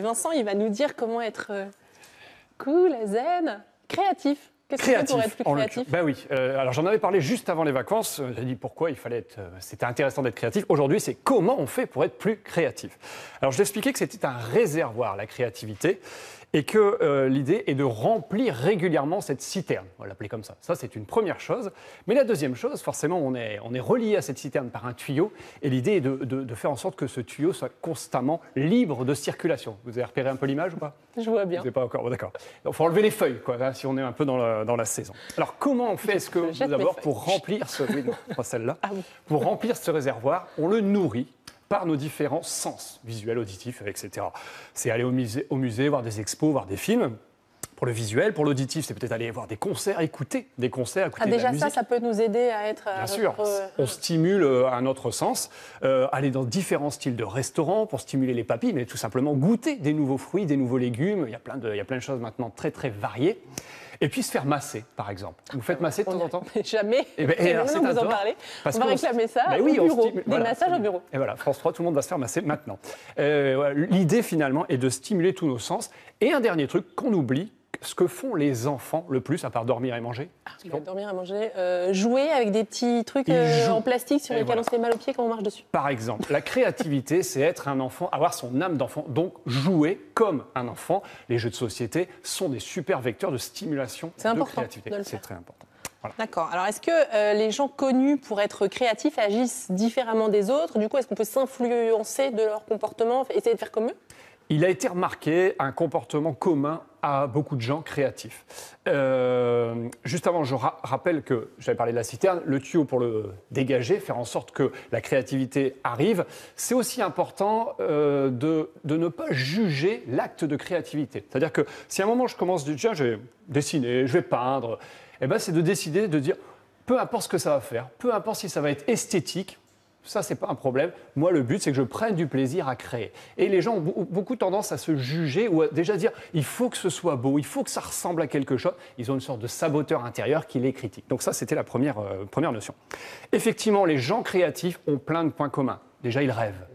Vincent, il va nous dire comment être cool, zen, créatif. Qu'est-ce qu'on fait pour être plus créatif? Ben oui, alors j'en avais parlé juste avant les vacances, j'ai dit pourquoi il fallait être, c'était intéressant d'être créatif. Aujourd'hui, c'est comment on fait pour être plus créatif. Alors je l'expliquais que c'était un réservoir, la créativité, et que l'idée est de remplir régulièrement cette citerne, on va l'appeler comme ça. Ça, c'est une première chose. Mais la deuxième chose, forcément, on est relié à cette citerne par un tuyau, et l'idée est de faire en sorte que ce tuyau soit constamment libre de circulation. Vous avez repéré un peu l'image ou pas? Je vois bien. Vous n'avez pas encore, bon, d'accord. Il faut enlever les feuilles, quoi, hein, si on est un peu dans la saison. Alors, comment on fait d'abord pour remplir ce... Oui, non, pas celle-là. Ah oui. Pour remplir ce réservoir, on le nourrit par nos différents sens, visuels, auditifs, etc. C'est aller au musée, voir des expos, voir des films. Pour le visuel, pour l'auditif, c'est peut-être aller voir des concerts, écouter des concerts, écouter de la déjà musique. ça peut nous aider à être... Bien sûr, on stimule un autre sens, aller dans différents styles de restaurants pour stimuler les papilles, mais tout simplement goûter des nouveaux fruits, des nouveaux légumes. Il y a plein de choses maintenant très très variées. Et puis se faire masser, par exemple. Vous faites masser de temps en temps? Jamais. Et alors, c'est vous en parler. On va réclamer ça au bureau. Des massages au bureau. Et voilà, France 3, tout le monde va se faire masser maintenant. Voilà, l'idée, finalement, est de stimuler tous nos sens. Et un dernier truc qu'on oublie, ce que font les enfants le plus, à part dormir et manger. Dormir et manger, jouer avec des petits trucs en plastique sur lesquels on se fait mal aux pieds quand on marche dessus. Par exemple, la créativité, c'est être un enfant, avoir son âme d'enfant, donc jouer comme un enfant. Les jeux de société sont des super vecteurs de stimulation de créativité. C'est très important. Voilà. D'accord. Alors, est-ce que les gens connus pour être créatifs agissent différemment des autres? Du coup, est-ce qu'on peut s'influencer de leur comportement, essayer de faire comme eux? Il a été remarqué un comportement commun à beaucoup de gens créatifs. Juste avant, je rappelle que j'avais parlé de la citerne, le tuyau pour le dégager, faire en sorte que la créativité arrive. C'est aussi important de ne pas juger l'acte de créativité. C'est-à-dire que si à un moment je commence à dire, tiens, je vais dessiner, je vais peindre, eh ben, c'est de décider de dire, peu importe ce que ça va faire, peu importe si ça va être esthétique, ça, c'est pas un problème. Moi, le but, c'est que je prenne du plaisir à créer. Et les gens ont beaucoup tendance à se juger ou à déjà dire il faut que ce soit beau, il faut que ça ressemble à quelque chose. Ils ont une sorte de saboteur intérieur qui les critique. Donc ça, c'était la première notion. Effectivement, les gens créatifs ont plein de points communs. Déjà, ils rêvent.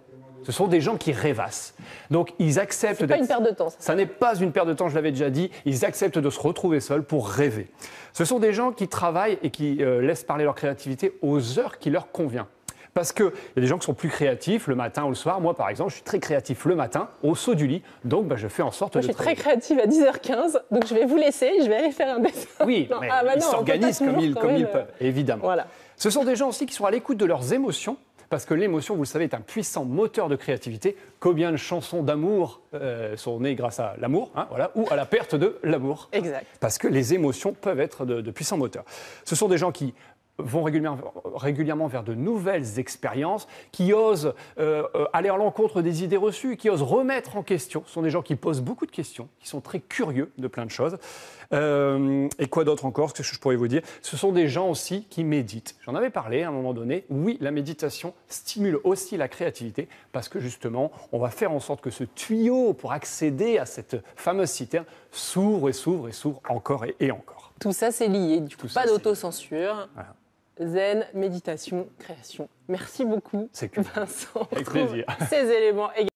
Ce sont des gens qui rêvassent. Donc, ils acceptent d'être... C'est pas une perte de temps, ça. Ça n'est pas une perte de temps, je l'avais déjà dit. Ils acceptent de se retrouver seuls pour rêver. Ce sont des gens qui travaillent et qui laissent parler leur créativité aux heures qui leur conviennent. Parce qu'il y a des gens qui sont plus créatifs le matin ou le soir. Moi, par exemple, je suis très créatif le matin, au saut du lit. Donc, je fais en sorte de travailler. Moi, je suis très créative à 10h15. Donc, je vais vous laisser. Je vais aller faire un dessin. Oui, mais ils s'organisent comme ils peuvent, évidemment. Voilà. Ce sont des gens aussi qui sont à l'écoute de leurs émotions. Parce que l'émotion, vous le savez, est un puissant moteur de créativité. Combien de chansons d'amour sont nées grâce à l'amour, hein, voilà, ou à la perte de l'amour. Exact. Parce que les émotions peuvent être de puissants moteurs. Ce sont des gens qui vont régulièrement vers de nouvelles expériences, qui osent aller à l'encontre des idées reçues, qui osent remettre en question. Ce sont des gens qui posent beaucoup de questions, qui sont très curieux de plein de choses. Et quoi d'autre encore, ce que je pourrais vous dire? Ce sont des gens aussi qui méditent. J'en avais parlé à un moment donné. Oui, la méditation stimule aussi la créativité parce que justement, on va faire en sorte que ce tuyau pour accéder à cette fameuse citerne s'ouvre et s'ouvre et s'ouvre encore et encore. Tout ça, c'est lié. Du coup, pas d'autocensure. Voilà. Zen, méditation, création. Merci beaucoup, Vincent. Avec plaisir. Ces éléments